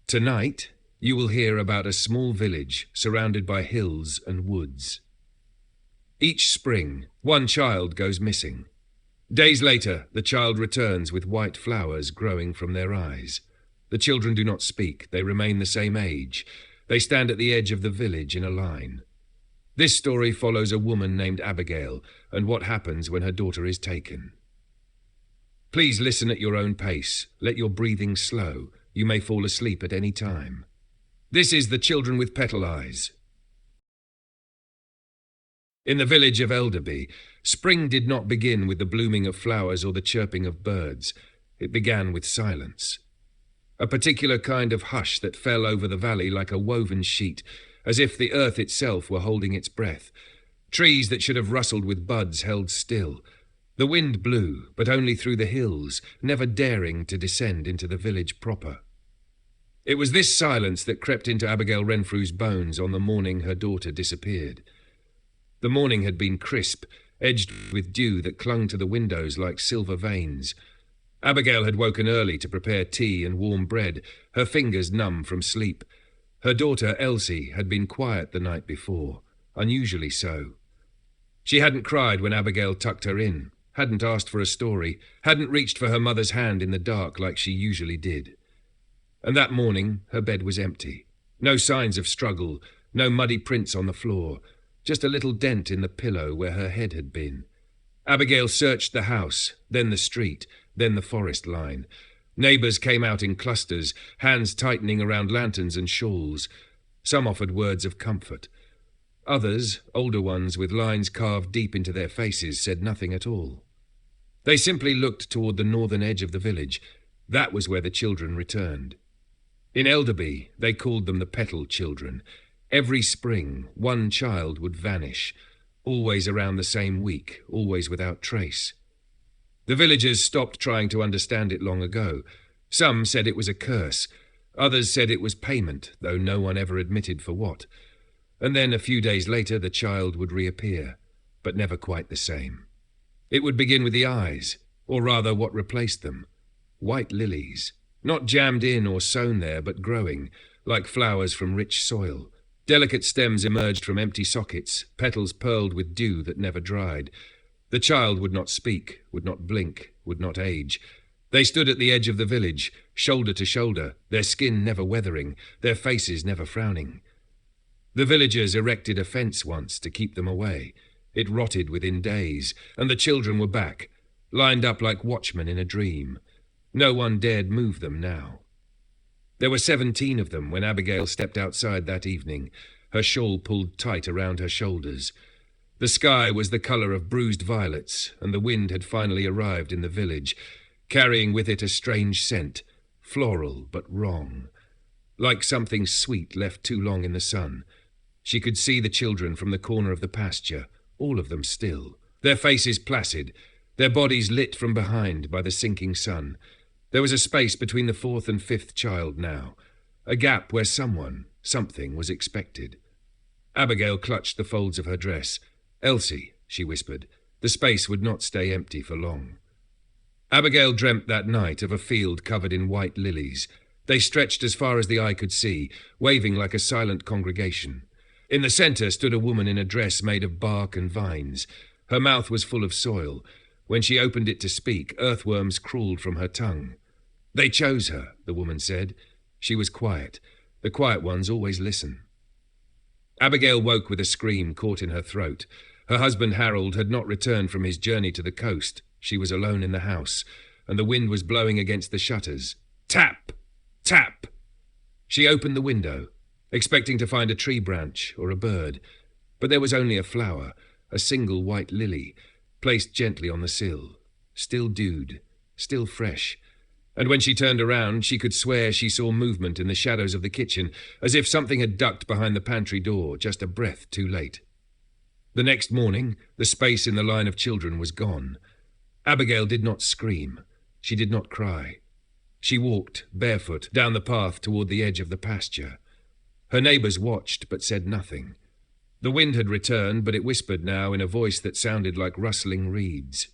Tonight, you will hear about a small village surrounded by hills and woods. Each spring, one child goes missing. Days later, the child returns with white flowers growing from their eyes. The children do not speak, they remain the same age. They stand at the edge of the village in a line. This story follows a woman named Abigail and what happens when her daughter is taken. Please listen at your own pace. Let your breathing slow. You may fall asleep at any time. This is the Children with Petal Eyes. In the village of Elderby, spring did not begin with the blooming of flowers or the chirping of birds. It began with silence. A particular kind of hush that fell over the valley like a woven sheet, as if the earth itself were holding its breath. Trees that should have rustled with buds held still. The wind blew, but only through the hills, never daring to descend into the village proper. It was this silence that crept into Abigail Renfrew's bones on the morning her daughter disappeared. The morning had been crisp, edged with dew that clung to the windows like silver veins. Abigail had woken early to prepare tea and warm bread, her fingers numb from sleep. Her daughter, Elsie, had been quiet the night before, unusually so. She hadn't cried when Abigail tucked her in, hadn't asked for a story, hadn't reached for her mother's hand in the dark like she usually did. And that morning, her bed was empty. No signs of struggle, no muddy prints on the floor, just a little dent in the pillow where her head had been. Abigail searched the house, then the street, then the forest line. Neighbours came out in clusters, hands tightening around lanterns and shawls. Some offered words of comfort. Others, older ones with lines carved deep into their faces, said nothing at all. They simply looked toward the northern edge of the village. That was where the children returned. In Elderby, they called them the Petal Children. Every spring, one child would vanish, always around the same week, always without trace. The villagers stopped trying to understand it long ago. Some said it was a curse. Others said it was payment, though no one ever admitted for what. And then a few days later the child would reappear, but never quite the same. It would begin with the eyes, or rather what replaced them. White lilies, not jammed in or sown there, but growing, like flowers from rich soil. Delicate stems emerged from empty sockets, petals pearled with dew that never dried. The child would not speak, would not blink, would not age. They stood at the edge of the village, shoulder to shoulder, their skin never weathering, their faces never frowning. The villagers erected a fence once to keep them away. It rotted within days, and the children were back, lined up like watchmen in a dream. No one dared move them now. There were 17 of them when Abigail stepped outside that evening, her shawl pulled tight around her shoulders. The sky was the colour of bruised violets, and the wind had finally arrived in the village, carrying with it a strange scent, floral but wrong, like something sweet left too long in the sun. She could see the children from the corner of the pasture, all of them still, their faces placid, their bodies lit from behind by the sinking sun. There was a space between the 4th and 5th child now, a gap where something was expected. Abigail clutched the folds of her dress. "Elsie," she whispered, "the space would not stay empty for long." Abigail dreamt that night of a field covered in white lilies. They stretched as far as the eye could see, waving like a silent congregation. In the centre stood a woman in a dress made of bark and vines. Her mouth was full of soil. When she opened it to speak, earthworms crawled from her tongue. "They chose her," the woman said. She was quiet. The quiet ones always listen. Abigail woke with a scream caught in her throat. Her husband Harold had not returned from his journey to the coast. She was alone in the house, and the wind was blowing against the shutters. Tap! Tap! She opened the window, expecting to find a tree branch or a bird, but there was only a flower, a single white lily, placed gently on the sill, still dewed, still fresh. And when she turned around, she could swear she saw movement in the shadows of the kitchen, as if something had ducked behind the pantry door, just a breath too late. The next morning, the space in the line of children was gone. Abigail did not scream. She did not cry. She walked, barefoot, down the path toward the edge of the pasture. Her neighbours watched, but said nothing. The wind had returned, but it whispered now in a voice that sounded like rustling reeds.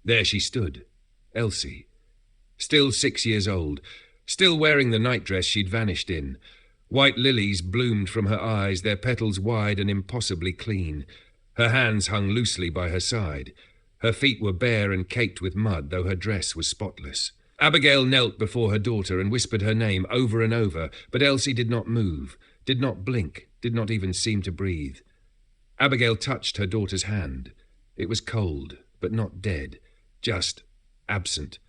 There she stood, Elsie. Still 6 years old, Still wearing the nightdress she'd vanished in. White lilies bloomed from her eyes, their petals wide and impossibly clean. Her hands hung loosely by her side. Her feet were bare and caked with mud, though her dress was spotless. Abigail knelt before her daughter and whispered her name over and over, but Elsie did not move, did not blink, did not even seem to breathe. Abigail touched her daughter's hand. It was cold, but not dead, just absent,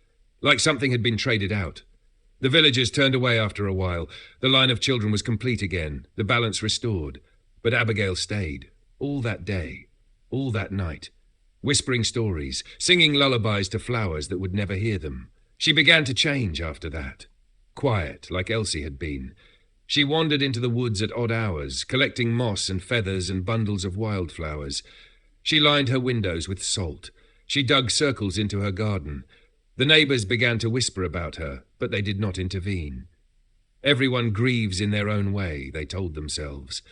like something had been traded out. The villagers turned away after a while. The line of children was complete again, the balance restored. But Abigail stayed, all that day, all that night, whispering stories, singing lullabies to flowers that would never hear them. She began to change after that, quiet like Elsie had been. She wandered into the woods at odd hours, collecting moss and feathers and bundles of wildflowers. She lined her windows with salt. She dug circles into her garden. The neighbours began to whisper about her, but they did not intervene. Everyone grieves in their own way, they told themselves.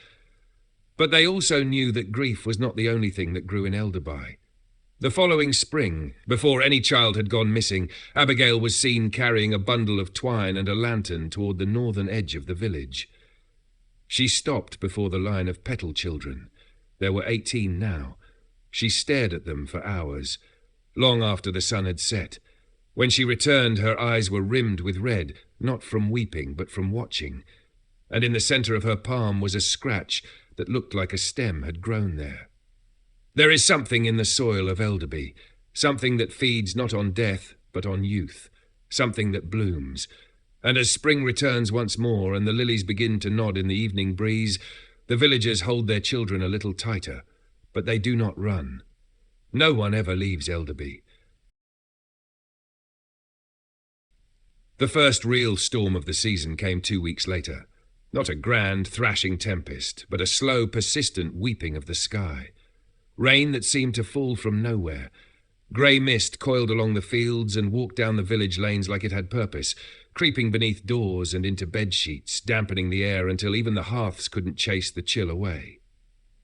But they also knew that grief was not the only thing that grew in Elderby. The following spring, before any child had gone missing, Abigail was seen carrying a bundle of twine and a lantern toward the northern edge of the village. She stopped before the line of petal children. There were 18 now. She stared at them for hours, long after the sun had set. When she returned, her eyes were rimmed with red, not from weeping, but from watching. And in the centre of her palm was a scratch that looked like a stem had grown there. There is something in the soil of Elderby, something that feeds not on death, but on youth, something that blooms. And as spring returns once more and the lilies begin to nod in the evening breeze, the villagers hold their children a little tighter, but they do not run. No one ever leaves Elderby. The first real storm of the season came 2 weeks later. Not a grand, thrashing tempest, but a slow, persistent weeping of the sky. Rain that seemed to fall from nowhere. Grey mist coiled along the fields and walked down the village lanes like it had purpose, creeping beneath doors and into bed-sheets, dampening the air until even the hearths couldn't chase the chill away.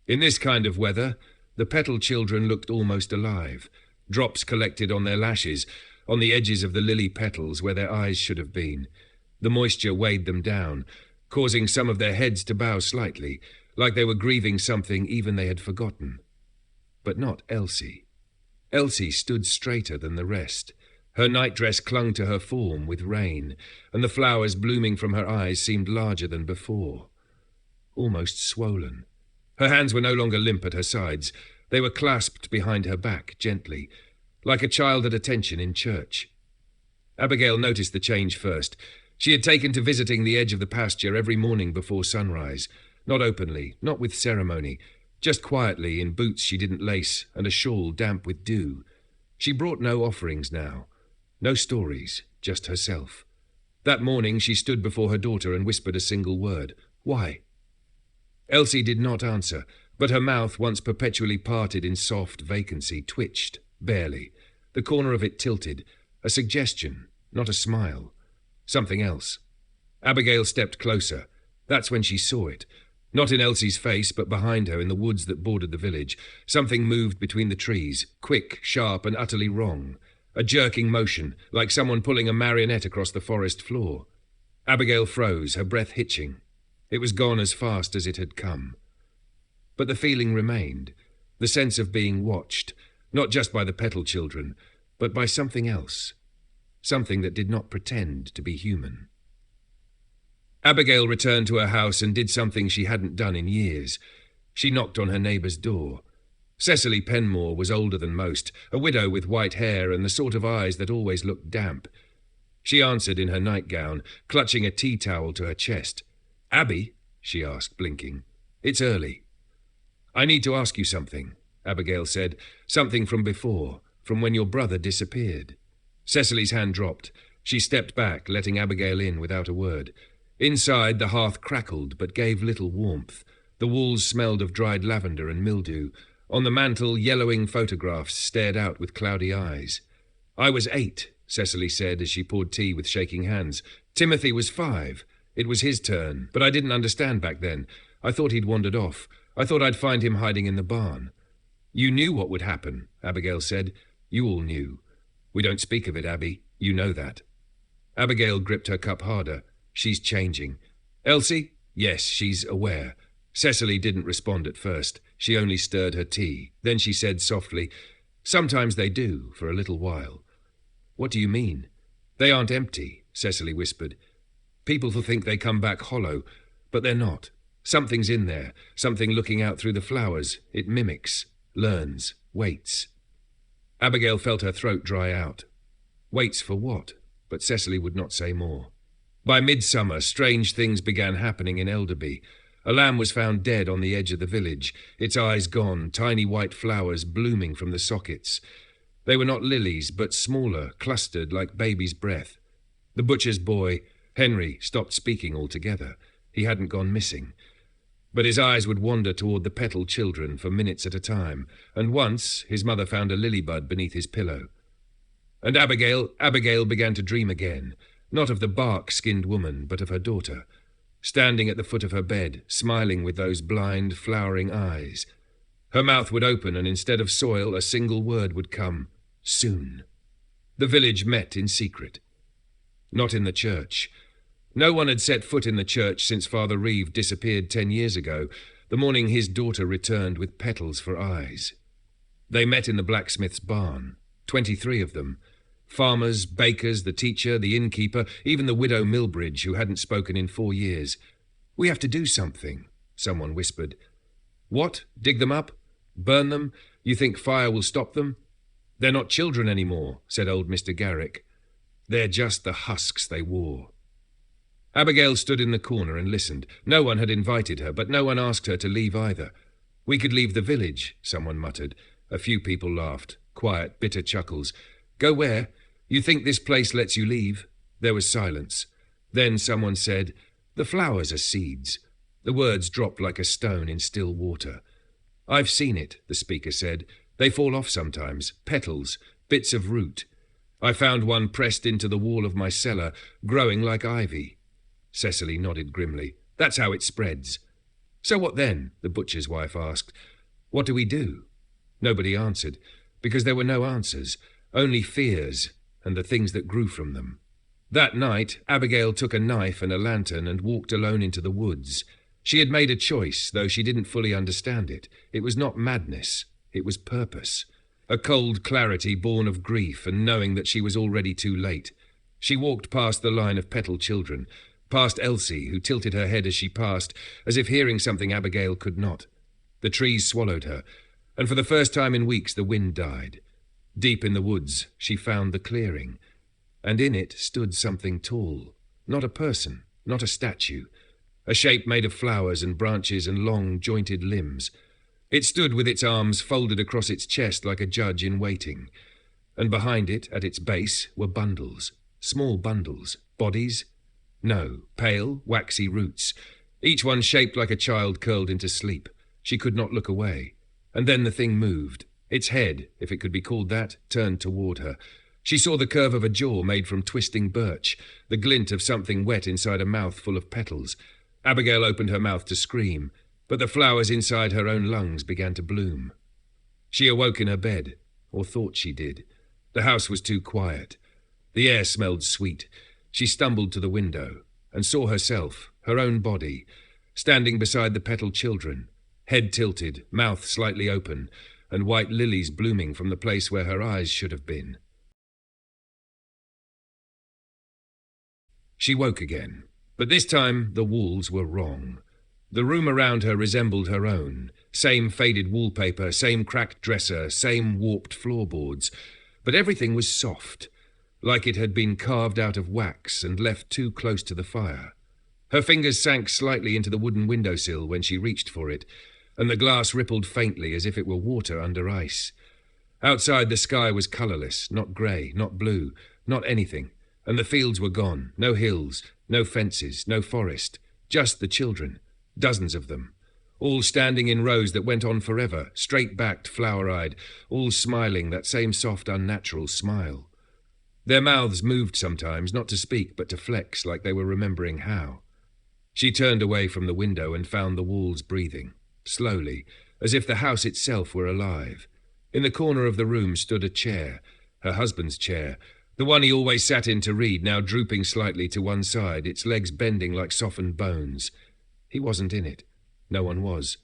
In this kind of weather, the petal children looked almost alive. Drops collected on their lashes, on the edges of the lily petals where their eyes should have been. The moisture weighed them down, causing some of their heads to bow slightly, like they were grieving something even they had forgotten. But not Elsie. Elsie stood straighter than the rest. Her nightdress clung to her form with rain, and the flowers blooming from her eyes seemed larger than before, almost swollen. Her hands were no longer limp at her sides. They were clasped behind her back, gently, like a child at attention in church. Abigail noticed the change first. She had taken to visiting the edge of the pasture every morning before sunrise, not openly, not with ceremony, just quietly in boots she didn't lace and a shawl damp with dew. She brought no offerings now, no stories, just herself. That morning she stood before her daughter and whispered a single word. Why? Elsie did not answer, but her mouth, once perpetually parted in soft vacancy, twitched, barely. The corner of it tilted. A suggestion, not a smile. Something else. Abigail stepped closer. That's when she saw it. Not in Elsie's face, but behind her in the woods that bordered the village. Something moved between the trees, quick, sharp, and utterly wrong. A jerking motion, like someone pulling a marionette across the forest floor. Abigail froze, her breath hitching. It was gone as fast as it had come. But the feeling remained, the sense of being watched, not just by the petal children, but by something else, something that did not pretend to be human. Abigail returned to her house and did something she hadn't done in years. She knocked on her neighbour's door. Cecily Penmore was older than most, a widow with white hair and the sort of eyes that always looked damp. She answered in her nightgown, clutching a tea towel to her chest. "Abby?" she asked, blinking. "It's early." "I need to ask you something," Abigail said. "Something from before, from when your brother disappeared." Cecily's hand dropped. She stepped back, letting Abigail in without a word. Inside, the hearth crackled, but gave little warmth. The walls smelled of dried lavender and mildew. On the mantel, yellowing photographs stared out with cloudy eyes. "I was 8, Cecily said as she poured tea with shaking hands. "Timothy was 5. It was his turn, but I didn't understand back then. I thought he'd wandered off. I thought I'd find him hiding in the barn." "You knew what would happen," Abigail said. "You all knew. We don't speak of it, Abby. You know that." Abigail gripped her cup harder. She's changing. Elsie? Yes, she's aware. Cecily didn't respond at first. She only stirred her tea. Then she said softly, "Sometimes they do, for a little while." "What do you mean?" "They aren't empty," Cecily whispered. "People will think they come back hollow, but they're not. Something's in there, something looking out through the flowers. It mimics, learns, waits." Abigail felt her throat dry out. Waits for what? But Cecily would not say more. By midsummer, strange things began happening in Elderby. A lamb was found dead on the edge of the village, its eyes gone, tiny white flowers blooming from the sockets. They were not lilies, but smaller, clustered like baby's breath. The butcher's boy, Henry, stopped speaking altogether. He hadn't gone missing. But his eyes would wander toward the Petal children for minutes at a time, and once his mother found a lily bud beneath his pillow. And Abigail began to dream again, not of the bark-skinned woman, but of her daughter, standing at the foot of her bed, smiling with those blind, flowering eyes. Her mouth would open, and instead of soil, a single word would come: soon. The village met in secret. Not in the church. No one had set foot in the church since Father Reeve disappeared 10 years ago, the morning his daughter returned with petals for eyes. They met in the blacksmith's barn, 23 of them. Farmers, bakers, the teacher, the innkeeper, even the widow Milbridge, who hadn't spoken in 4 years. "We have to do something," someone whispered. "What? Dig them up? Burn them? You think fire will stop them?" "They're not children anymore," said old Mr. Garrick. "They're just the husks they wore." Abigail stood in the corner and listened. No one had invited her, but no one asked her to leave either. "We could leave the village," someone muttered. A few people laughed. Quiet, bitter chuckles. "Go where? You think this place lets you leave?" There was silence. Then someone said, "The flowers are seeds." The words dropped like a stone in still water. "I've seen it," the speaker said. "They fall off sometimes. Petals, bits of root. I found one pressed into the wall of my cellar, growing like ivy." Cecily nodded grimly. "That's how it spreads." "So what then?" the butcher's wife asked. "What do we do?" Nobody answered, because there were no answers, only fears and the things that grew from them. That night, Abigail took a knife and a lantern and walked alone into the woods. She had made a choice, though she didn't fully understand it. It was not madness, it was purpose. A cold clarity born of grief and knowing that she was already too late. She walked past the line of Petal children, past Elsie, who tilted her head as she passed, as if hearing something Abigail could not. The trees swallowed her, and for the first time in weeks the wind died. Deep in the woods she found the clearing, and in it stood something tall. Not a person, not a statue. A shape made of flowers and branches and long, jointed limbs. It stood with its arms folded across its chest like a judge in waiting. And behind it, at its base, were bundles. Small bundles. Bodies? No, pale, waxy roots, each one shaped like a child curled into sleep. She could not look away. And then the thing moved. Its head, if it could be called that, turned toward her. She saw the curve of a jaw made from twisting birch, the glint of something wet inside a mouth full of petals. Abigail opened her mouth to scream, but the flowers inside her own lungs began to bloom. She awoke in her bed, or thought she did. The house was too quiet. The air smelled sweet. She stumbled to the window and saw herself, her own body, standing beside the Petal children, head tilted, mouth slightly open, and white lilies blooming from the place where her eyes should have been. She woke again, but this time the walls were wrong. The room around her resembled her own, same faded wallpaper, same cracked dresser, same warped floorboards, but everything was soft, like it had been carved out of wax and left too close to the fire. Her fingers sank slightly into the wooden windowsill when she reached for it, and the glass rippled faintly as if it were water under ice. Outside the sky was colourless, not grey, not blue, not anything, and the fields were gone, no hills, no fences, no forest, just the children, dozens of them, all standing in rows that went on forever, straight-backed, flower-eyed, all smiling that same soft, unnatural smile. Their mouths moved sometimes, not to speak, but to flex, like they were remembering how. She turned away from the window and found the walls breathing, slowly, as if the house itself were alive. In the corner of the room stood a chair, her husband's chair, The one he always sat in to read, now drooping slightly to one side, its legs bending like softened bones. He wasn't in it. No one was.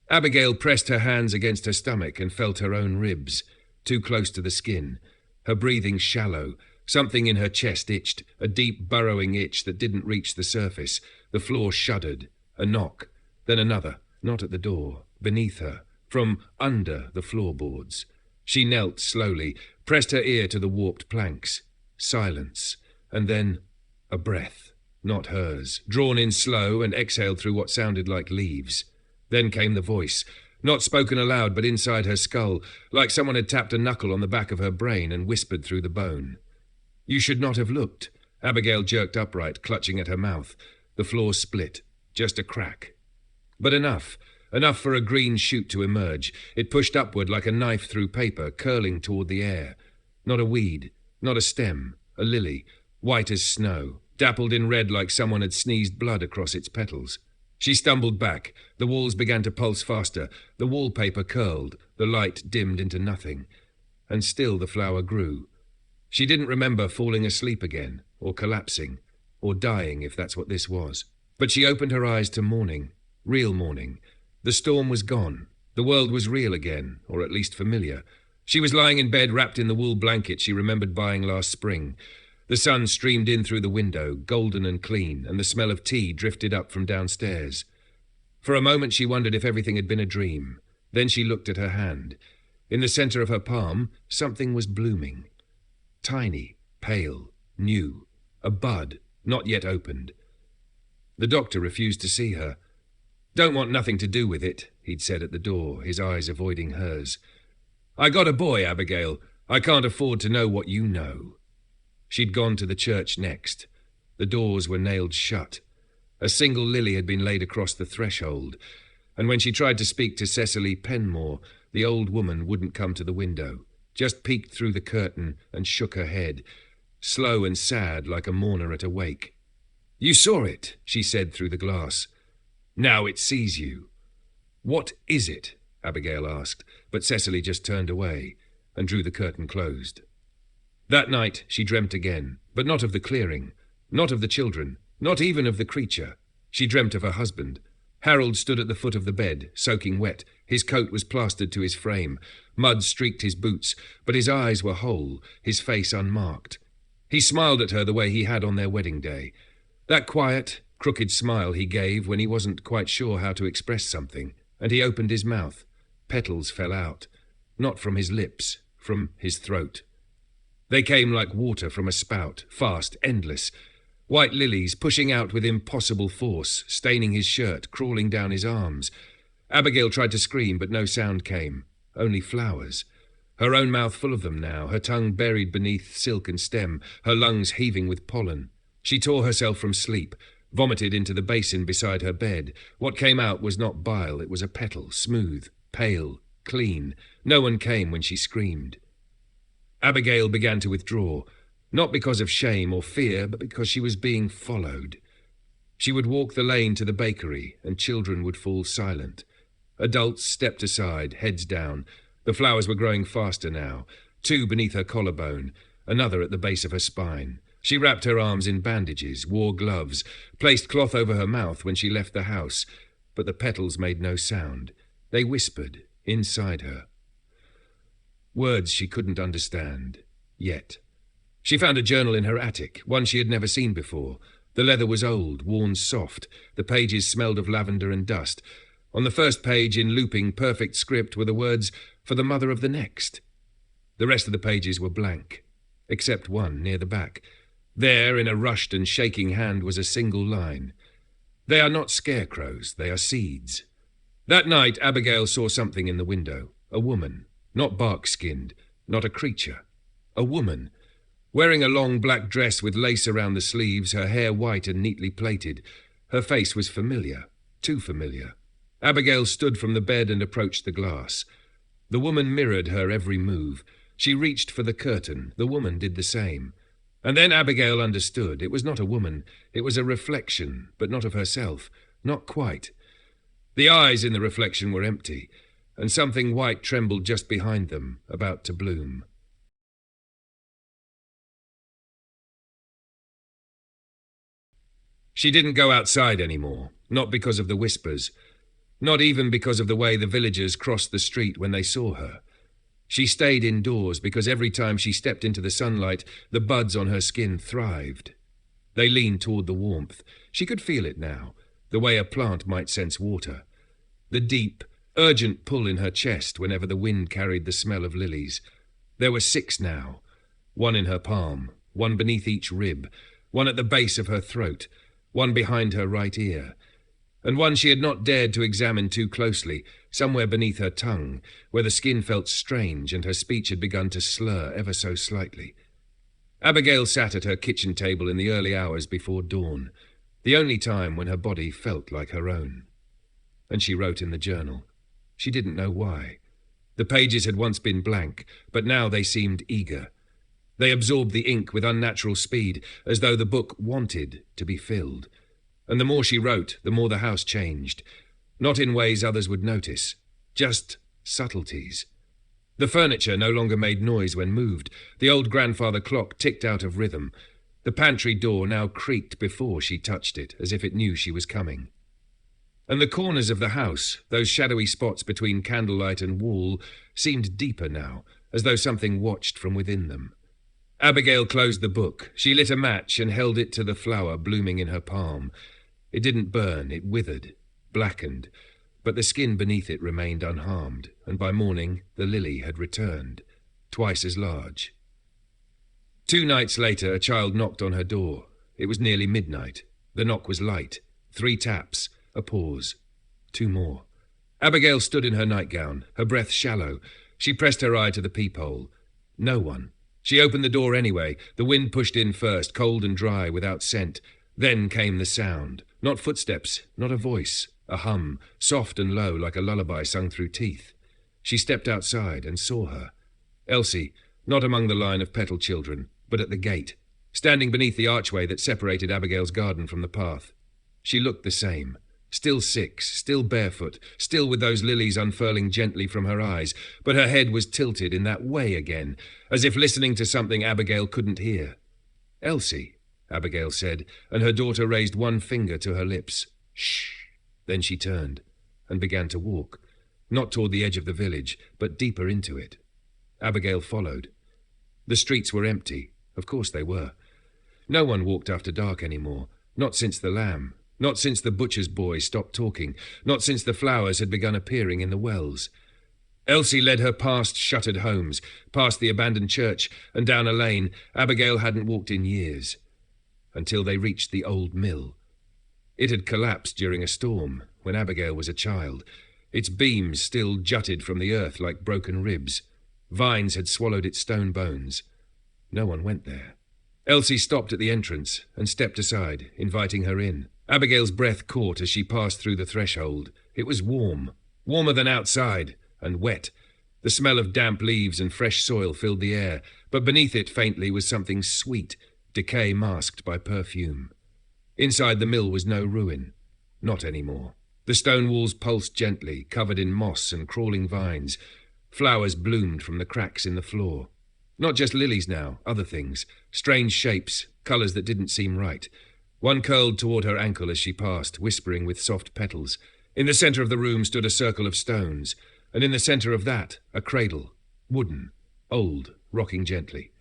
Abigail pressed her hands against her stomach and felt her own ribs, too close to the skin. Her breathing shallow. Something in her chest itched, a deep burrowing itch that didn't reach the surface. The floor shuddered. A knock. Then another, not at the door, beneath her, from under the floorboards. She knelt slowly, pressed her ear to the warped planks. Silence. And then a breath, not hers, drawn in slow and exhaled through what sounded like leaves. Then came the voice, not spoken aloud but inside her skull, like someone had tapped a knuckle on the back of her brain and whispered through the bone. "You should not have looked." Abigail jerked upright, clutching at her mouth. The floor split, just a crack. But enough for a green shoot to emerge. It pushed upward like a knife through paper, curling toward the air. Not a weed, not a stem, a lily, white as snow, dappled in red like someone had sneezed blood across its petals. She stumbled back. The walls began to pulse faster. The wallpaper curled. The light dimmed into nothing. And still the flower grew. She didn't remember falling asleep again, or collapsing, or dying if that's what this was. But she opened her eyes to morning, real morning. The storm was gone. The world was real again, or at least familiar. She was lying in bed wrapped in the wool blanket she remembered buying last spring. The sun streamed in through the window, golden and clean, and the smell of tea drifted up from downstairs. For a moment she wondered if everything had been a dream. Then she looked at her hand. In the center of her palm, something was blooming. Tiny, pale, new. A bud, not yet opened. The doctor refused to see her. "Don't want nothing to do with it," he'd said at the door, his eyes avoiding hers. "I got a boy, Abigail. I can't afford to know what you know." She'd gone to the church next. The doors were nailed shut. A single lily had been laid across the threshold, and when she tried to speak to Cecily Penmore, the old woman wouldn't come to the window, just peeked through the curtain and shook her head, slow and sad like a mourner at a wake. "You saw it," she said through the glass. "Now it sees you." "What is it?" Abigail asked, but Cecily just turned away and drew the curtain closed. That night she dreamt again, but not of the clearing, not of the children, not even of the creature. She dreamt of her husband. Harold stood at the foot of the bed, soaking wet. His coat was plastered to his frame. Mud streaked his boots, but his eyes were whole, his face unmarked. He smiled at her the way he had on their wedding day. That quiet, crooked smile he gave when he wasn't quite sure how to express something, and he opened his mouth. Petals fell out, not from his lips, from his throat. They came like water from a spout, fast, endless. White lilies pushing out with impossible force, staining his shirt, crawling down his arms. Abigail tried to scream, but no sound came. Only flowers. Her own mouth full of them now, her tongue buried beneath silk and stem, her lungs heaving with pollen. She tore herself from sleep, vomited into the basin beside her bed. What came out was not bile, it was a petal, smooth, pale, clean. No one came when she screamed. Abigail began to withdraw, not because of shame or fear, but because she was being followed. She would walk the lane to the bakery, and children would fall silent. Adults stepped aside, heads down. The flowers were growing faster now, 2 beneath her collarbone, another at the base of her spine. She wrapped her arms in bandages, wore gloves, placed cloth over her mouth when she left the house, but the petals made no sound. They whispered inside her. Words she couldn't understand, yet. She found a journal in her attic, one she had never seen before. The leather was old, worn soft. The pages smelled of lavender and dust. On the first page, in looping, perfect script, were the words, "For the mother of the next." The rest of the pages were blank, except one near the back. There, in a rushed and shaking hand, was a single line. "They are not scarecrows, they are seeds." That night, Abigail saw something in the window. A woman. Not bark-skinned, not a creature. A woman, wearing a long black dress with lace around the sleeves, her hair white and neatly plaited. Her face was familiar, too familiar. Abigail stood from the bed and approached the glass. The woman mirrored her every move. She reached for the curtain. The woman did the same. And then Abigail understood. It was not a woman. It was a reflection, but not of herself. Not quite. The eyes in the reflection were empty, and something white trembled just behind them, about to bloom. She didn't go outside anymore, not because of the whispers, not even because of the way the villagers crossed the street when they saw her. She stayed indoors because every time she stepped into the sunlight, the buds on her skin thrived. They leaned toward the warmth. She could feel it now, the way a plant might sense water. The deep, urgent pull in her chest whenever the wind carried the smell of lilies. There were 6 now, one in her palm, one beneath each rib, one at the base of her throat, one behind her right ear, and one she had not dared to examine too closely, somewhere beneath her tongue, where the skin felt strange and her speech had begun to slur ever so slightly. Abigail sat at her kitchen table in the early hours before dawn, the only time when her body felt like her own. And she wrote in the journal. She didn't know why. The pages had once been blank, but now they seemed eager. They absorbed the ink with unnatural speed, as though the book wanted to be filled. And the more she wrote, the more the house changed. Not in ways others would notice, just subtleties. The furniture no longer made noise when moved. The old grandfather clock ticked out of rhythm. The pantry door now creaked before she touched it, as if it knew she was coming. And the corners of the house, those shadowy spots between candlelight and wall, seemed deeper now, as though something watched from within them. Abigail closed the book. She lit a match and held it to the flower blooming in her palm. It didn't burn, it withered, blackened, but the skin beneath it remained unharmed, and by morning the lily had returned, twice as large. 2 nights later, a child knocked on her door. It was nearly midnight. The knock was light. 3 taps, a pause, 2 more. Abigail stood in her nightgown, her breath shallow. She pressed her eye to the peephole. No one. She opened the door anyway. The wind pushed in first, cold and dry, without scent. Then came the sound. Not footsteps, not a voice. A hum, soft and low like a lullaby sung through teeth. She stepped outside and saw her. Elsie, not among the line of petal children, but at the gate, standing beneath the archway that separated Abigail's garden from the path. She looked the same. Still 6, still barefoot, still with those lilies unfurling gently from her eyes, but her head was tilted in that way again, as if listening to something Abigail couldn't hear. "Elsie," Abigail said, and her daughter raised one finger to her lips. "Shh." Then she turned and began to walk, not toward the edge of the village, but deeper into it. Abigail followed. The streets were empty. Of course they were. No one walked after dark anymore, not since the lamb. Not since the butcher's boy stopped talking, not since the flowers had begun appearing in the wells. Elsie led her past shuttered homes, past the abandoned church, and down a lane Abigail hadn't walked in years, until they reached the old mill. It had collapsed during a storm, when Abigail was a child. Its beams still jutted from the earth like broken ribs. Vines had swallowed its stone bones. No one went there. Elsie stopped at the entrance and stepped aside, inviting her in. Abigail's breath caught as she passed through the threshold. It was warm, warmer than outside, and wet. The smell of damp leaves and fresh soil filled the air, but beneath it faintly was something sweet, decay masked by perfume. Inside the mill was no ruin. Not anymore. The stone walls pulsed gently, covered in moss and crawling vines. Flowers bloomed from the cracks in the floor. Not just lilies now, other things. Strange shapes, colours that didn't seem right. One curled toward her ankle as she passed, whispering with soft petals. In the centre of the room stood a circle of stones, and in the centre of that, a cradle, wooden, old, rocking gently.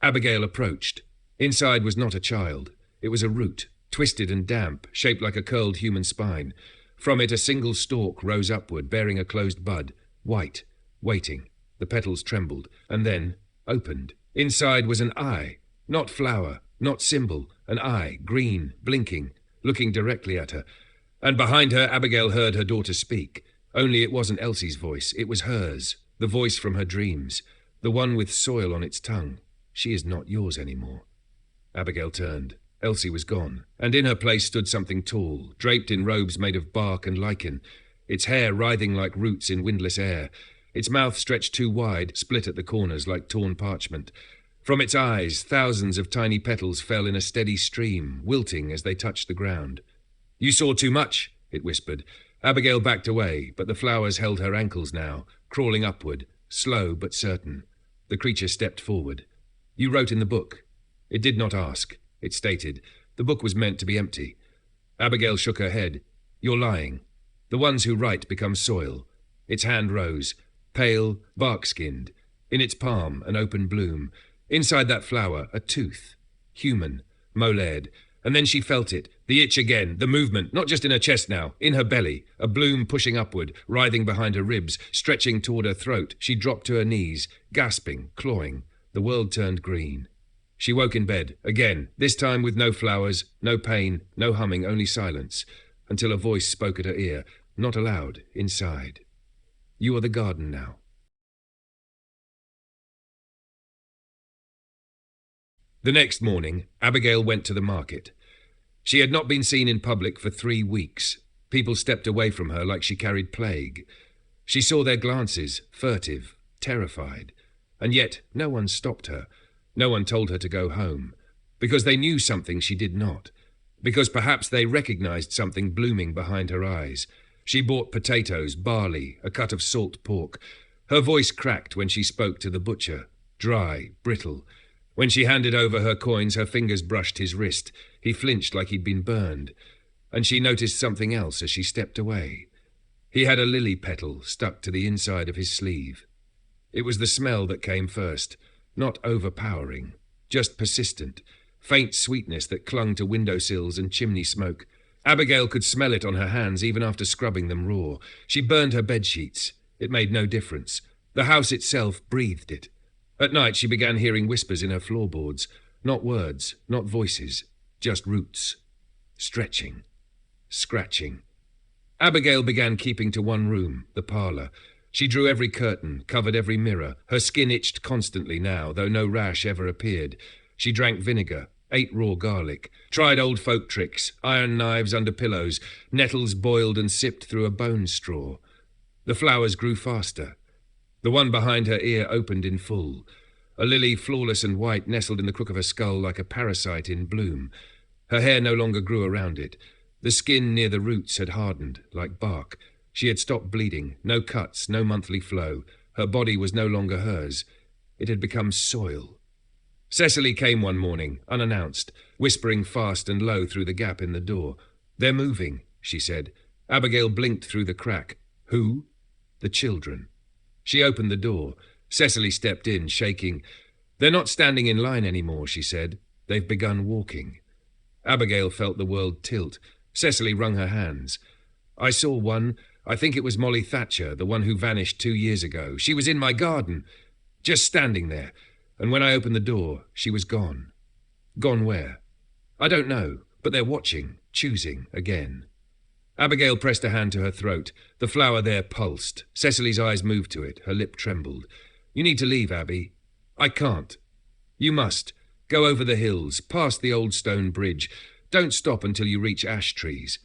Abigail approached. Inside was not a child. It was a root, twisted and damp, shaped like a curled human spine. From it a single stalk rose upward, bearing a closed bud, white, waiting. The petals trembled, and then opened. Inside was an eye, not flower, not symbol, an eye, green, blinking, looking directly at her. And behind her, Abigail heard her daughter speak. Only it wasn't Elsie's voice, it was hers, the voice from her dreams, the one with soil on its tongue. "She is not yours anymore." Abigail turned. Elsie was gone, and in her place stood something tall, draped in robes made of bark and lichen, its hair writhing like roots in windless air, its mouth stretched too wide, split at the corners like torn parchment. From its eyes, thousands of tiny petals fell in a steady stream, wilting as they touched the ground. "You saw too much," it whispered. Abigail backed away, but the flowers held her ankles now, crawling upward, slow but certain. The creature stepped forward. "You wrote in the book." It did not ask. It stated. The book was meant to be empty. Abigail shook her head. You're lying. The ones who write become soil. Its hand rose, pale, bark-skinned. In its palm, an open bloom. Inside that flower, a tooth. Human, molared. And then she felt it, the itch again, the movement, not just in her chest now, in her belly, a bloom pushing upward, writhing behind her ribs, stretching toward her throat. She dropped to her knees, gasping, clawing. The world turned green. She woke in bed, again, this time with no flowers, no pain, no humming, only silence, until a voice spoke at her ear, not aloud, inside. You are the garden now. The next morning, Abigail went to the market. She had not been seen in public for 3 weeks. People stepped away from her like she carried plague. She saw their glances, furtive, terrified. And yet no one stopped her. No one told her to go home. Because they knew something she did not. Because perhaps they recognized something blooming behind her eyes. She bought potatoes, barley, a cut of salt pork. Her voice cracked when she spoke to the butcher, dry, brittle. When she handed over her coins, her fingers brushed his wrist. He flinched like he'd been burned. And she noticed something else as she stepped away. He had a lily petal stuck to the inside of his sleeve. It was the smell that came first, not overpowering, just persistent, faint sweetness that clung to windowsills and chimney smoke. Abigail could smell it on her hands even after scrubbing them raw. She burned her bedsheets. It made no difference. The house itself breathed it. At night she began hearing whispers in her floorboards. Not words, not voices, just roots. Stretching. Scratching. Abigail began keeping to one room, the parlour. She drew every curtain, covered every mirror. Her skin itched constantly now, though no rash ever appeared. She drank vinegar, ate raw garlic, tried old folk tricks, iron knives under pillows, nettles boiled and sipped through a bone straw. The flowers grew faster. The one behind her ear opened in full. A lily, flawless and white, nestled in the crook of her skull like a parasite in bloom. Her hair no longer grew around it. The skin near the roots had hardened, like bark. She had stopped bleeding, no cuts, no monthly flow. Her body was no longer hers. It had become soil. Cecily came one morning, unannounced, whispering fast and low through the gap in the door. They're moving, she said. Abigail blinked through the crack. Who? The children. She opened the door. Cecily stepped in, shaking. They're not standing in line anymore, she said. They've begun walking. Abigail felt the world tilt. Cecily wrung her hands. I saw one. I think it was Molly Thatcher, the one who vanished 2 years ago. She was in my garden, just standing there. And when I opened the door, she was gone. Gone where? I don't know, but they're watching, choosing again. Abigail pressed a hand to her throat. The flower there pulsed. Cecily's eyes moved to it. Her lip trembled. You need to leave, Abby. I can't. You must. Go over the hills, past the old stone bridge. Don't stop until you reach ash trees.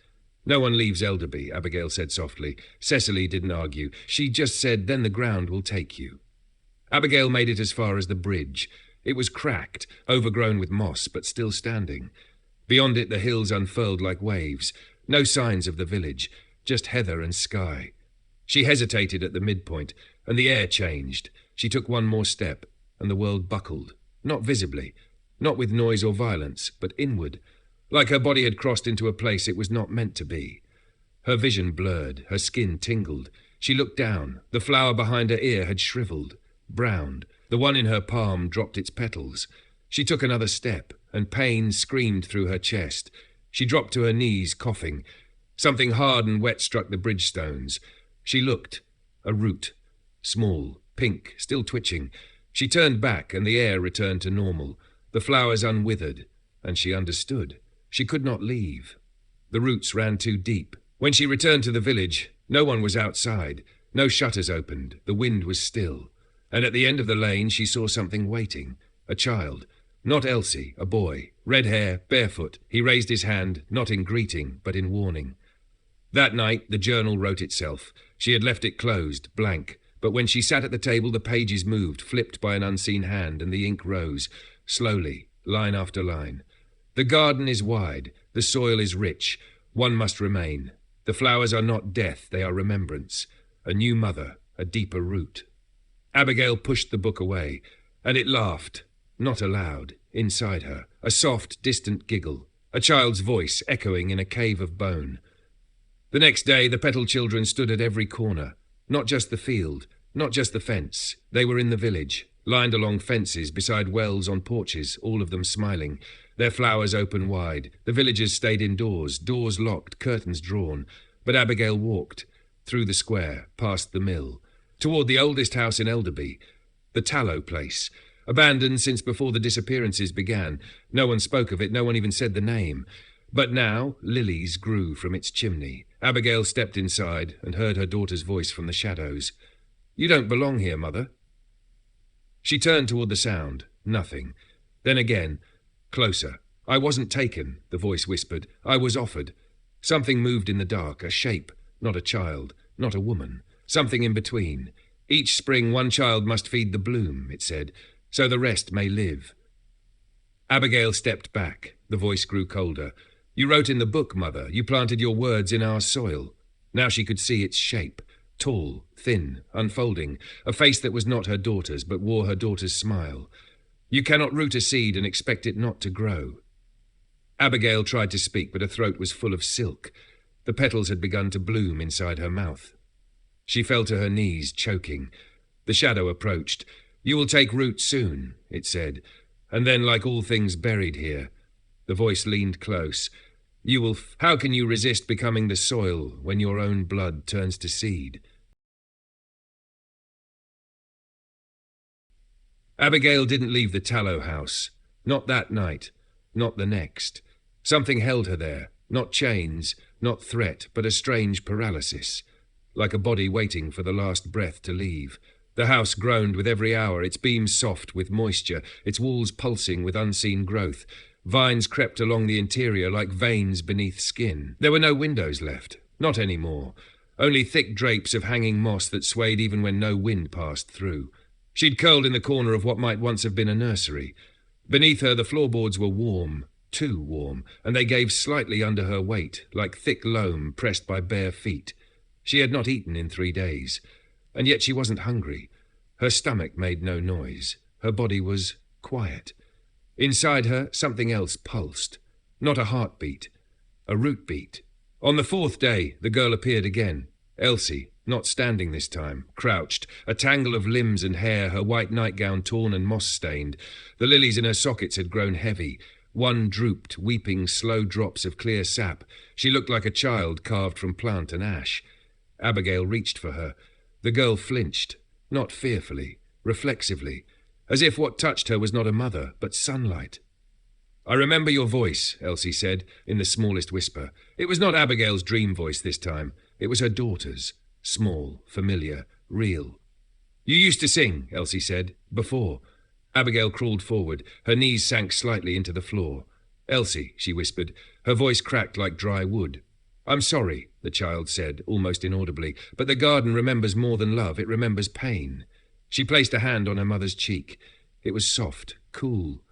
No one leaves Elderby, Abigail said softly. Cecily didn't argue. She just said, then the ground will take you. Abigail made it as far as the bridge. It was cracked, overgrown with moss, but still standing. Beyond it the hills unfurled like waves. No signs of the village, just heather and sky. She hesitated at the midpoint, and the air changed. She took one more step, and the world buckled. Not visibly, not with noise or violence, but inward, like her body had crossed into a place it was not meant to be. Her vision blurred, her skin tingled. She looked down. The flower behind her ear had shriveled, browned. The one in her palm dropped its petals. She took another step, and pain screamed through her chest. She dropped to her knees, coughing. Something hard and wet struck the bridge stones. She looked. A root. Small, pink, still twitching. She turned back, and the air returned to normal. The flowers unwithered, and she understood. She could not leave. The roots ran too deep. When she returned to the village, no one was outside. No shutters opened. The wind was still. And at the end of the lane she saw something waiting. A child. Not Elsie, a boy. Red hair, barefoot. He raised his hand, not in greeting, but in warning. That night the journal wrote itself. She had left it closed, blank. But when she sat at the table the pages moved, flipped by an unseen hand, and the ink rose. Slowly, line after line. The garden is wide. The soil is rich. One must remain. The flowers are not death, they are remembrance. A new mother, a deeper root. Abigail pushed the book away, and it laughed, not aloud, inside her, a soft, distant giggle. a child's voice echoing in a cave of bone. The next day, the Petal children stood at every corner. Not just the field, not just the fence. They were in the village, lined along fences, beside wells, on porches, all of them smiling, their flowers open wide. The villagers stayed indoors, doors locked, curtains drawn. But Abigail walked, through the square, past the mill, toward the oldest house in Elderby, the tallow place, abandoned since before the disappearances began. No one spoke of it, no one even said the name. But now lilies grew from its chimney. Abigail stepped inside and heard her daughter's voice from the shadows. "You don't belong here, Mother." She turned toward the sound. Nothing. Then again, closer. "I wasn't taken," the voice whispered. "I was offered." Something moved in the dark, a shape, not a child, not a woman, something in between. "Each spring one child must feed the bloom," it said, "so the rest may live." Abigail stepped back. The voice grew colder. "You wrote in the book, Mother. You planted your words in our soil." Now she could see its shape, tall, thin, unfolding, a face that was not her daughter's, but wore her daughter's smile. "You cannot root a seed and expect it not to grow." Abigail tried to speak, but her throat was full of silk. The petals had begun to bloom inside her mouth. She fell to her knees, choking. The shadow approached. "You will take root soon," it said, "and then, like all things buried here." The voice leaned close. How can you resist becoming the soil when your own blood turns to seed?" Abigail didn't leave the tallow house. Not that night. Not the next. Something held her there. Not chains, not threat, but a strange paralysis. Like a body waiting for the last breath to leave. The house groaned with every hour, its beams soft with moisture, its walls pulsing with unseen growth. Vines crept along the interior like veins beneath skin. There were no windows left. Not anymore. Only thick drapes of hanging moss that swayed even when no wind passed through. She'd curled in the corner of what might once have been a nursery. Beneath her, the floorboards were warm, too warm, and they gave slightly under her weight, like thick loam pressed by bare feet. She had not eaten in 3 days, and yet she wasn't hungry. Her stomach made no noise. Her body was quiet. Inside her, something else pulsed. Not a heartbeat, a root beat. On the 4th day, the girl appeared again. Elsie, not standing this time, crouched, a tangle of limbs and hair, her white nightgown torn and moss-stained. The lilies in her sockets had grown heavy. One drooped, weeping slow drops of clear sap. She looked like a child carved from plant and ash. Abigail reached for her. The girl flinched, not fearfully, reflexively, as if what touched her was not a mother, but sunlight. "I remember your voice," Elsie said, in the smallest whisper. It was not Abigail's dream voice this time. It was her daughter's, small, familiar, real. "You used to sing," Elsie said, "before." Abigail crawled forward. Her knees sank slightly into the floor. "Elsie," she whispered. Her voice cracked like dry wood. "I'm sorry," the child said, almost inaudibly, "but the garden remembers more than love. It remembers pain." She placed a hand on her mother's cheek. It was soft, cool.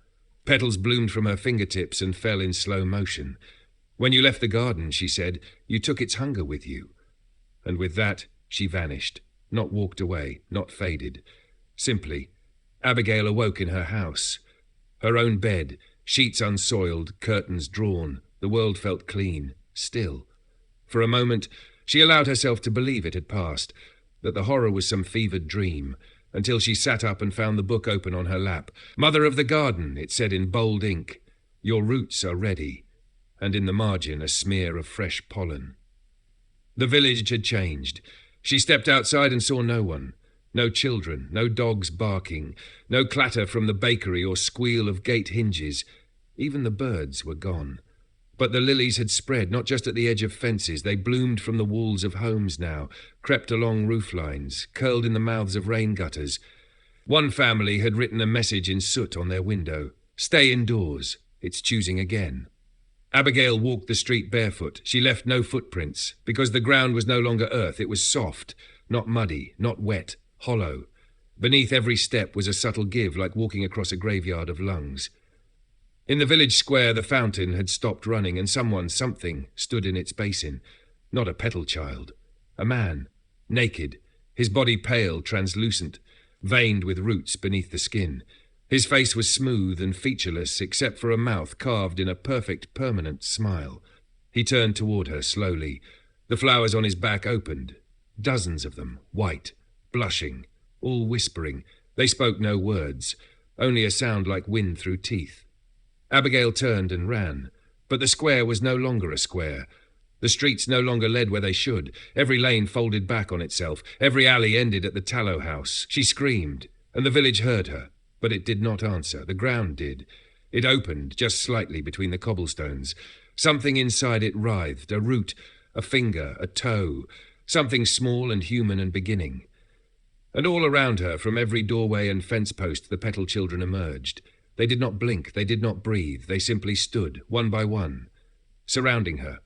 Petals bloomed from her fingertips and fell in slow motion. "When you left the garden," she said, "you took its hunger with you." And with that, she vanished, not walked away, not faded. Simply, Abigail awoke in her house. Her own bed, sheets unsoiled, curtains drawn. The world felt clean, still. For a moment, she allowed herself to believe it had passed, that the horror was some fevered dream, until she sat up and found the book open on her lap. "Mother of the garden," it said in bold ink. "Your roots are ready." And in the margin, a smear of fresh pollen. The village had changed. She stepped outside and saw no one. No children, no dogs barking, no clatter from the bakery or squeal of gate hinges. Even the birds were gone. But the lilies had spread, not just at the edge of fences. They bloomed from the walls of homes now, crept along roof lines, curled in the mouths of rain gutters. One family had written a message in soot on their window. "Stay indoors. It's choosing again." Abigail walked the street barefoot. She left no footprints, because the ground was no longer earth. It was soft, not muddy, not wet, hollow. Beneath every step was a subtle give, like walking across a graveyard of lungs. In the village square, the fountain had stopped running, and something, stood in its basin. Not a petal child. A man, naked, his body pale, translucent, veined with roots beneath the skin. His face was smooth and featureless except for a mouth carved in a perfect, permanent smile. He turned toward her slowly. The flowers on his back opened. Dozens of them, white, blushing, all whispering. They spoke no words, only a sound like wind through teeth. Abigail turned and ran, but the square was no longer a square. The streets no longer led where they should. Every lane folded back on itself. Every alley ended at the tallow house. She screamed, and the village heard her, but it did not answer. The ground did. It opened just slightly between the cobblestones. Something inside it writhed, a root, a finger, a toe, something small and human and beginning. And all around her, from every doorway and fence post, the petal children emerged. They did not blink, they did not breathe, they simply stood, one by one, surrounding her.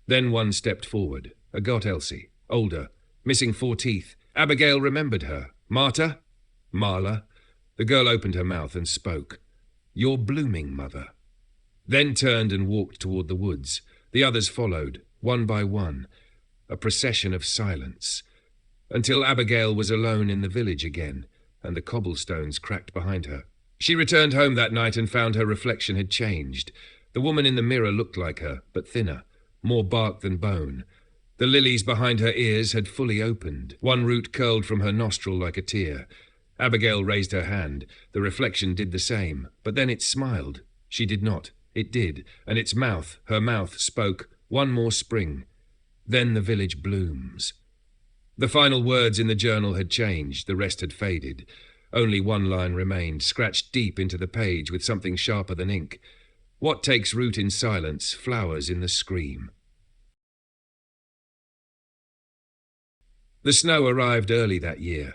Then one stepped forward, a gaunt Elsie, older, missing 4 teeth. Abigail remembered her. Marta? Marla? The girl opened her mouth and spoke. "You're blooming, mother." Then turned and walked toward the woods. The others followed, one by one, a procession of silence, until Abigail was alone in the village again, and the cobblestones cracked behind her. She returned home that night and found her reflection had changed. The woman in the mirror looked like her, but thinner, more bark than bone. The lilies behind her ears had fully opened. One root curled from her nostril like a tear. Abigail raised her hand. The reflection did the same, but then it smiled. She did not. It did, and its mouth, her mouth, spoke, "One more spring. Then the village blooms." The final words in the journal had changed, the rest had faded. Only one line remained, scratched deep into the page with something sharper than ink. "What takes root in silence flowers in the scream." The snow arrived early that year.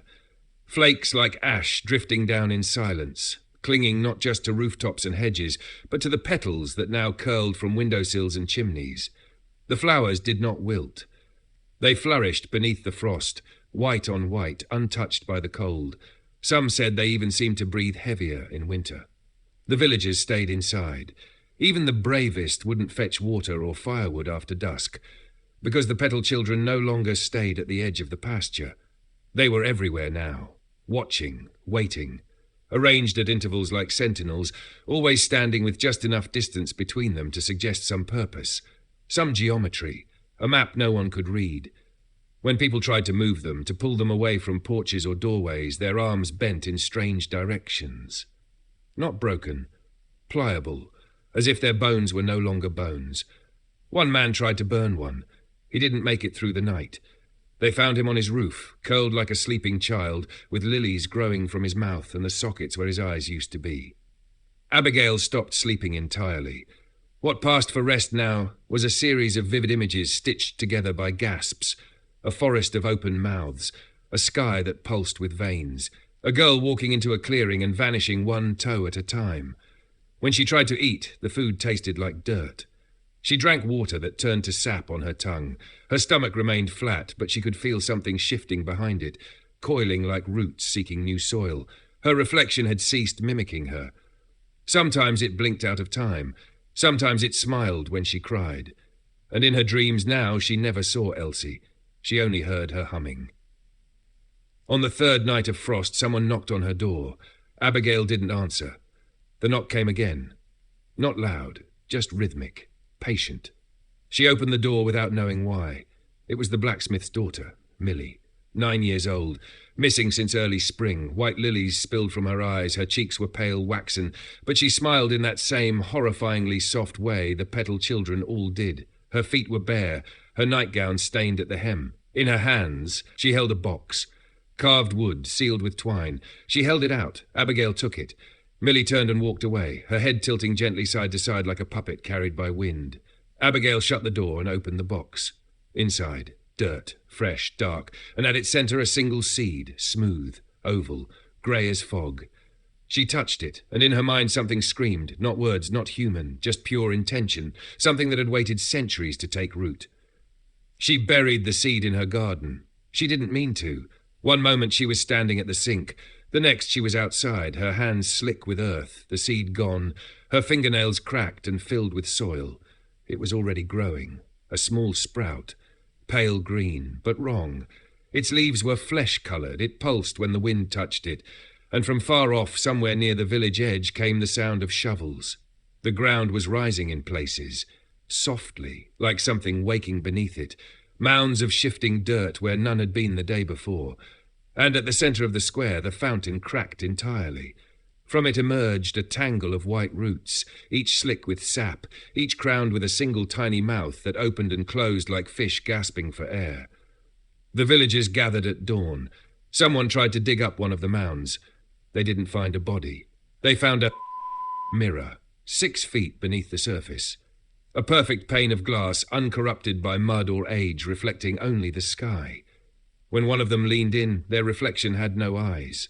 Flakes like ash drifting down in silence, clinging not just to rooftops and hedges, but to the petals that now curled from windowsills and chimneys. The flowers did not wilt. They flourished beneath the frost, white on white, untouched by the cold. Some said they even seemed to breathe heavier in winter. The villagers stayed inside. Even the bravest wouldn't fetch water or firewood after dusk, because the petal children no longer stayed at the edge of the pasture. They were everywhere now, watching, waiting, arranged at intervals like sentinels, always standing with just enough distance between them to suggest some purpose, some geometry, a map no one could read. When people tried to move them, to pull them away from porches or doorways, their arms bent in strange directions. Not broken, pliable, as if their bones were no longer bones. One man tried to burn one. He didn't make it through the night. They found him on his roof, curled like a sleeping child, with lilies growing from his mouth and the sockets where his eyes used to be. Abigail stopped sleeping entirely. What passed for rest now was a series of vivid images stitched together by gasps, a forest of open mouths, a sky that pulsed with veins, a girl walking into a clearing and vanishing one toe at a time. When she tried to eat, the food tasted like dirt. She drank water that turned to sap on her tongue. Her stomach remained flat, but she could feel something shifting behind it, coiling like roots seeking new soil. Her reflection had ceased mimicking her. Sometimes it blinked out of time. Sometimes it smiled when she cried. And in her dreams now she never saw Elsie. She only heard her humming. On the 3rd night of frost, someone knocked on her door. Abigail didn't answer. The knock came again. Not loud, just rhythmic, patient. She opened the door without knowing why. It was the blacksmith's daughter, Millie, 9 years old, missing since early spring. White lilies spilled from her eyes, her cheeks were pale waxen, but she smiled in that same horrifyingly soft way the petal children all did. Her feet were bare, her nightgown stained at the hem. In her hands, she held a box. Carved wood, sealed with twine. She held it out. Abigail took it. Millie turned and walked away, her head tilting gently side to side like a puppet carried by wind. Abigail shut the door and opened the box. Inside, dirt, fresh, dark, and at its centre a single seed, smooth, oval, grey as fog. She touched it, and in her mind something screamed, not words, not human, just pure intention, something that had waited centuries to take root. She buried the seed in her garden. She didn't mean to. One moment she was standing at the sink. The next she was outside, her hands slick with earth, the seed gone, her fingernails cracked and filled with soil. It was already growing, a small sprout, pale green, but wrong. Its leaves were flesh-coloured. It pulsed when the wind touched it. and from far off, somewhere near the village edge, came the sound of shovels. The ground was rising in places, softly, like something waking beneath it, mounds of shifting dirt where none had been the day before, and at the centre of the square the fountain cracked entirely. From it emerged a tangle of white roots, each slick with sap, each crowned with a single tiny mouth that opened and closed like fish gasping for air. The villagers gathered at dawn. Someone tried to dig up one of the mounds. They didn't find a body. They found a mirror, 6 feet beneath the surface. A perfect pane of glass, uncorrupted by mud or age, reflecting only the sky. When one of them leaned in, their reflection had no eyes.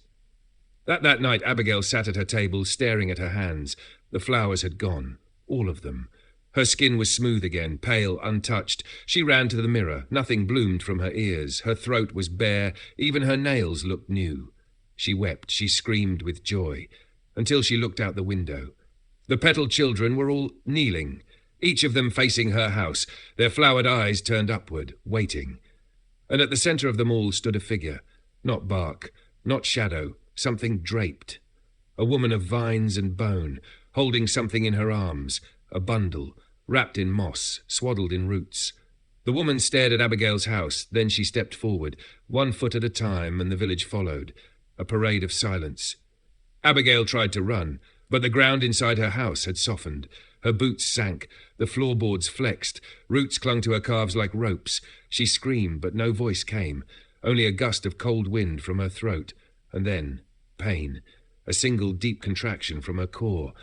That night, Abigail sat at her table, staring at her hands. The flowers had gone, all of them. Her skin was smooth again, pale, untouched. She ran to the mirror. Nothing bloomed from her ears. Her throat was bare. Even her nails looked new. She wept. She screamed with joy, until she looked out the window. The Petal children were all kneeling, each of them facing her house, their flowered eyes turned upward, waiting. And at the centre of them all stood a figure, not bark, not shadow, something draped. A woman of vines and bone, holding something in her arms, a bundle, wrapped in moss, swaddled in roots. The woman stared at Abigail's house, then she stepped forward, 1 foot at a time, and the village followed, a parade of silence. Abigail tried to run, but the ground inside her house had softened. Her boots sank, the floorboards flexed, roots clung to her calves like ropes. She screamed, but no voice came, only a gust of cold wind from her throat, and then pain, a single deep contraction from her core,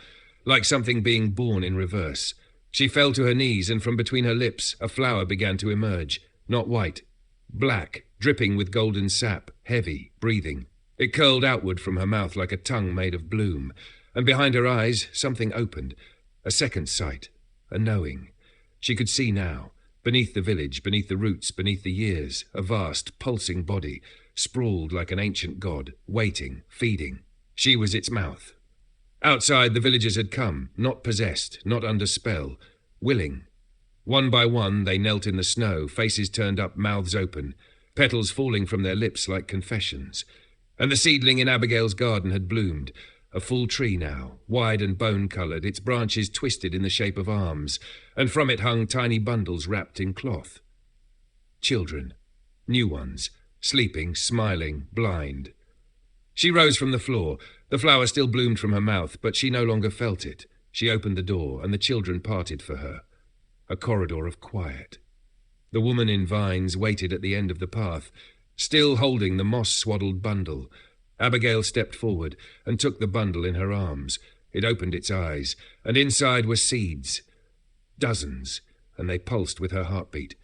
like something being born in reverse. She fell to her knees, and from between her lips a flower began to emerge, not white, black, dripping with golden sap, heavy, breathing. It curled outward from her mouth like a tongue made of bloom, and behind her eyes something opened, a second sight, a knowing. She could see now, beneath the village, beneath the roots, beneath the years, a vast, pulsing body, sprawled like an ancient god, waiting, feeding. She was its mouth. Outside, the villagers had come, not possessed, not under spell, willing. One by one, they knelt in the snow, faces turned up, mouths open, petals falling from their lips like confessions. And the seedling in Abigail's garden had bloomed, a full tree now, wide and bone-coloured, its branches twisted in the shape of arms, and from it hung tiny bundles wrapped in cloth. Children, new ones, sleeping, smiling, blind. She rose from the floor. The flower still bloomed from her mouth, but she no longer felt it. She opened the door, and the children parted for her. A corridor of quiet. The woman in vines waited at the end of the path, still holding the moss-swaddled bundle. Abigail stepped forward and took the bundle in her arms. It opened its eyes, and inside were seeds. Dozens, and they pulsed with her heartbeat.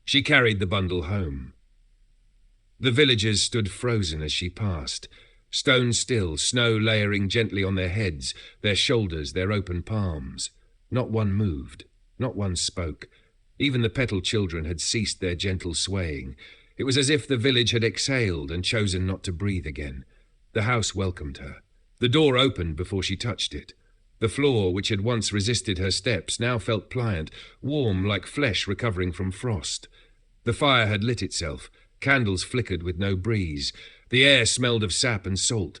She carried the bundle home. The villagers stood frozen as she passed, stone still, snow layering gently on their heads, their shoulders, their open palms. Not one moved, not one spoke. Even the Petal children had ceased their gentle swaying. It was as if the village had exhaled and chosen not to breathe again. The house welcomed her. The door opened before she touched it. The floor, which had once resisted her steps, now felt pliant, warm like flesh recovering from frost. The fire had lit itself. Candles flickered with no breeze. The air smelled of sap and salt.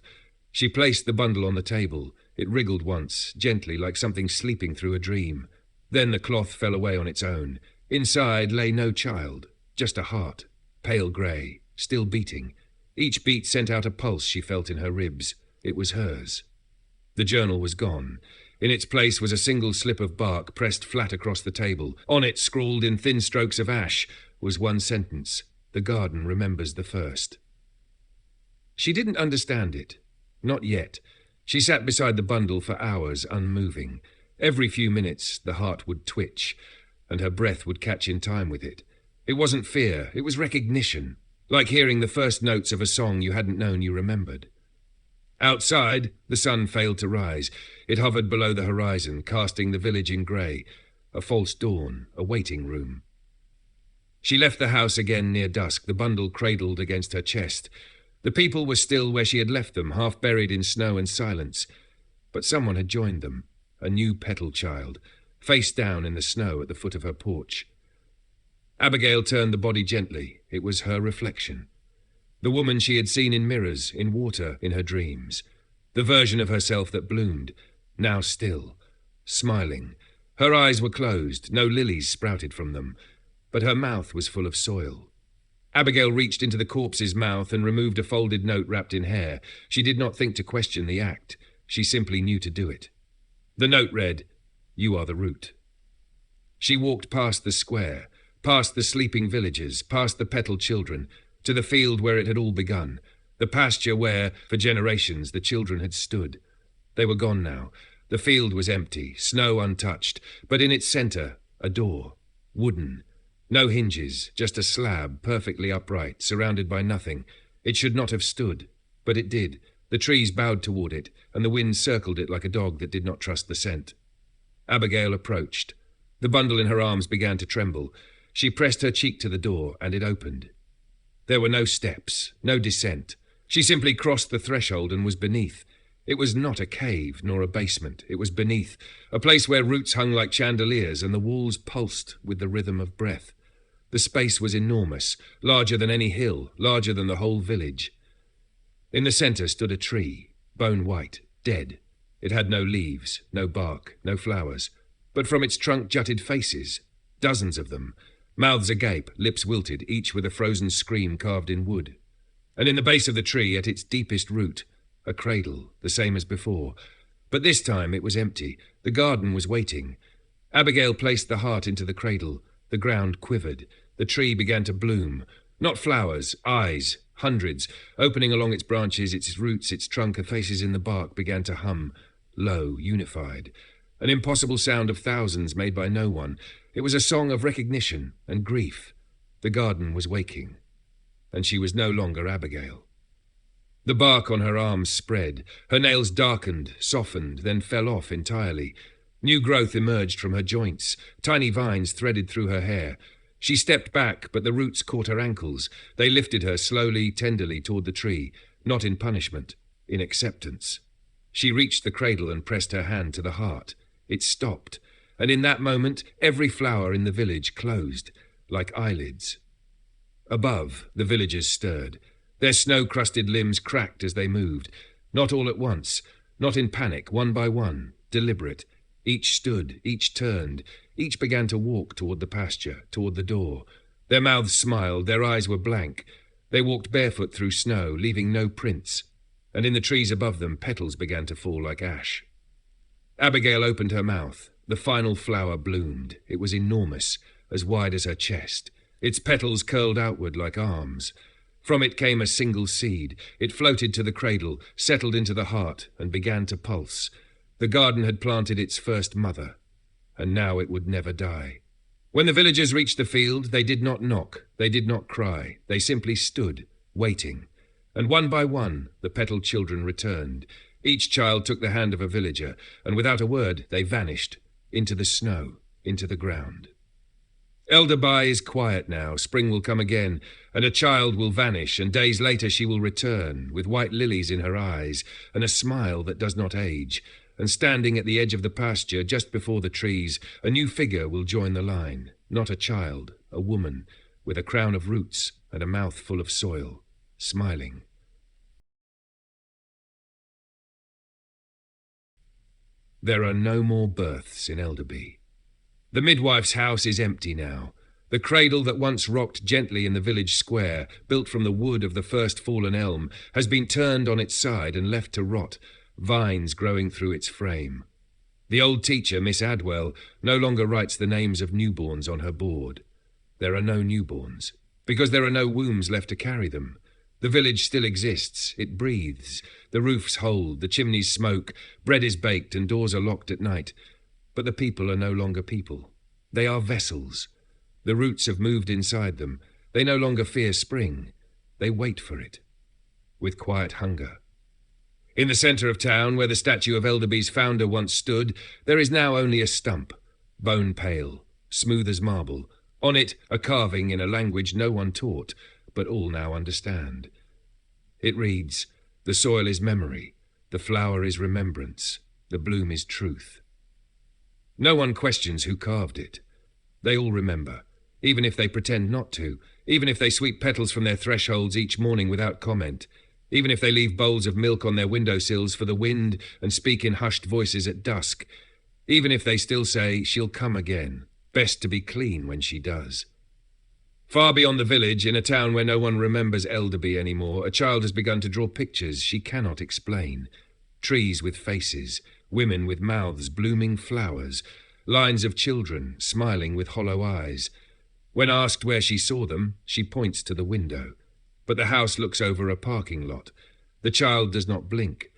She placed the bundle on the table. It wriggled once, gently, like something sleeping through a dream. Then the cloth fell away on its own. Inside lay no child, just a heart, pale grey, still beating. Each beat sent out a pulse she felt in her ribs. It was hers. The journal was gone. In its place was a single slip of bark pressed flat across the table. On it, scrawled in thin strokes of ash, was one sentence: "The garden remembers the first." She didn't understand it. Not yet. She sat beside the bundle for hours, unmoving. Every few minutes the heart would twitch, and her breath would catch in time with it. It wasn't fear, it was recognition, like hearing the first notes of a song you hadn't known you remembered. Outside, the sun failed to rise. It hovered below the horizon, casting the village in grey. A false dawn, a waiting room. She left the house again near dusk, the bundle cradled against her chest. The people were still where she had left them, half buried in snow and silence. But someone had joined them, a new Petal child, face down in the snow at the foot of her porch. Abigail turned the body gently. It was her reflection. The woman she had seen in mirrors, in water, in her dreams. The version of herself that bloomed, now still, smiling. Her eyes were closed, no lilies sprouted from them, but her mouth was full of soil. Abigail reached into the corpse's mouth and removed a folded note wrapped in hair. She did not think to question the act. She simply knew to do it. The note read, "You are the root." She walked past the square, past the sleeping villagers, past the petal children, to the field where it had all begun, the pasture where, for generations, the children had stood. They were gone now. The field was empty, snow untouched, but in its centre, a door, wooden. No hinges, just a slab, perfectly upright, surrounded by nothing. It should not have stood, but it did. The trees bowed toward it, and the wind circled it like a dog that did not trust the scent. Abigail approached. The bundle in her arms began to tremble. She pressed her cheek to the door, and it opened. There were no steps, no descent. She simply crossed the threshold and was beneath. It was not a cave, nor a basement. It was beneath, a place where roots hung like chandeliers, and the walls pulsed with the rhythm of breath. The space was enormous, larger than any hill, larger than the whole village. In the centre stood a tree, bone white, dead. It had no leaves, no bark, no flowers, but from its trunk jutted faces, dozens of them, mouths agape, lips wilted, each with a frozen scream carved in wood. And in the base of the tree, at its deepest root, a cradle, the same as before. But this time it was empty. The garden was waiting. Abigail placed the heart into the cradle. The ground quivered. The tree began to bloom. Not flowers, eyes, hundreds. Opening along its branches, its roots, its trunk, the faces in the bark began to hum, low, unified. An impossible sound of thousands made by no one. It was a song of recognition and grief. The garden was waking. And she was no longer Abigail. The bark on her arms spread. Her nails darkened, softened, then fell off entirely. New growth emerged from her joints. Tiny vines threaded through her hair. She stepped back, but the roots caught her ankles. They lifted her slowly, tenderly toward the tree, not in punishment, in acceptance. She reached the cradle and pressed her hand to the heart. It stopped, and in that moment every flower in the village closed, like eyelids. Above, the villagers stirred. Their snow-crusted limbs cracked as they moved, not all at once, not in panic, one by one, deliberate. Each stood, each turned, each began to walk toward the pasture, toward the door. Their mouths smiled, their eyes were blank. They walked barefoot through snow, leaving no prints, and in the trees above them petals began to fall like ash. Abigail opened her mouth. The final flower bloomed. It was enormous, as wide as her chest. Its petals curled outward like arms. From it came a single seed. It floated to the cradle, settled into the heart, and began to pulse. The garden had planted its first mother, and now it would never die. When the villagers reached the field, they did not knock, they did not cry. They simply stood, waiting. And one by one, the petal children returned. Each child took the hand of a villager, and without a word, they vanished, into the snow, into the ground. Elder Bai is quiet now. Spring will come again, and a child will vanish, and days later she will return, with white lilies in her eyes, and a smile that does not age. And standing at the edge of the pasture, just before the trees, a new figure will join the line. Not a child, a woman, with a crown of roots and a mouth full of soil, smiling. There are no more births in Elderby. The midwife's house is empty now. The cradle that once rocked gently in the village square, built from the wood of the first fallen elm, has been turned on its side and left to rot, vines growing through its frame. The old teacher, Miss Adwell, no longer writes the names of newborns on her board. There are no newborns, because there are no wombs left to carry them. The village still exists. It breathes. The roofs hold, the chimneys smoke, bread is baked, and doors are locked at night. But the people are no longer people. They are vessels. The roots have moved inside them. They no longer fear spring. They wait for it, with quiet hunger. In the centre of town, where the statue of Elderby's founder once stood, there is now only a stump, bone pale, smooth as marble. On it, a carving in a language no one taught, but all now understand. It reads, "The soil is memory, the flower is remembrance, the bloom is truth." No one questions who carved it. They all remember, even if they pretend not to. even if they sweep petals from their thresholds each morning without comment, even if they leave bowls of milk on their windowsills for the wind and speak in hushed voices at dusk, even if they still say, "She'll come again, best to be clean when she does." Far beyond the village, in a town where no one remembers Elderby anymore, a child has begun to draw pictures she cannot explain. Trees with faces, women with mouths, blooming flowers, lines of children smiling with hollow eyes. When asked where she saw them, she points to the window. But the house looks over a parking lot. The child does not blink.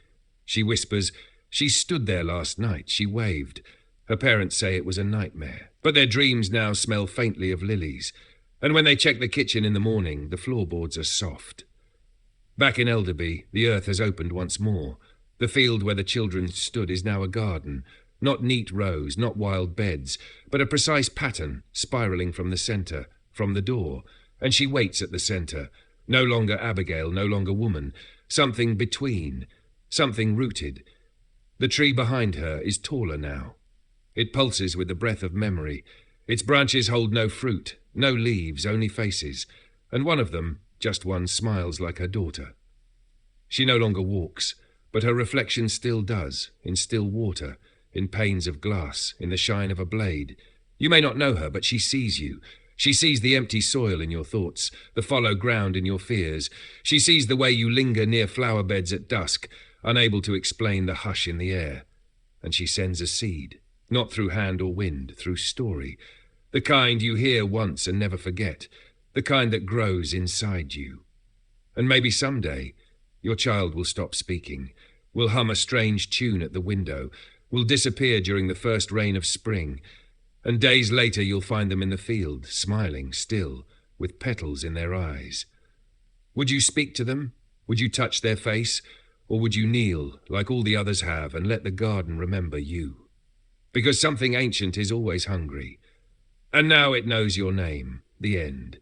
She whispers, "She stood there last night, she waved." Her parents say it was a nightmare. But their dreams now smell faintly of lilies. And when they check the kitchen in the morning, the floorboards are soft. Back in Elderby, the earth has opened once more. The field where the children stood is now a garden. Not neat rows, not wild beds, but a precise pattern, spiralling from the centre, from the door. And she waits at the centre. No longer Abigail, no longer woman. Something between. Something rooted. The tree behind her is taller now. It pulses with the breath of memory. Its branches hold no fruit, no leaves, only faces. And one of them, just one, smiles like her daughter. She no longer walks, but her reflection still does, in still water, in panes of glass, in the shine of a blade. You may not know her, but she sees you. She sees the empty soil in your thoughts, the fallow ground in your fears. She sees the way you linger near flower beds at dusk, unable to explain the hush in the air. And she sends a seed, not through hand or wind, through story. The kind you hear once and never forget, the kind that grows inside you. And maybe someday, your child will stop speaking, will hum a strange tune at the window, will disappear during the first rain of spring, and days later you'll find them in the field, smiling still, with petals in their eyes. Would you speak to them? Would you touch their face? Or would you kneel, like all the others have, and let the garden remember you? Because something ancient is always hungry. And now it knows your name, the end.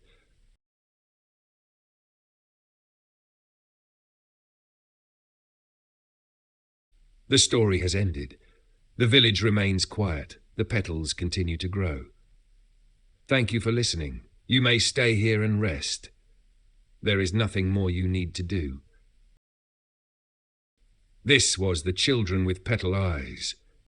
The story has ended. The village remains quiet. The petals continue to grow. Thank you for listening. You may stay here and rest. There is nothing more you need to do. This was the Children with Petal Eyes.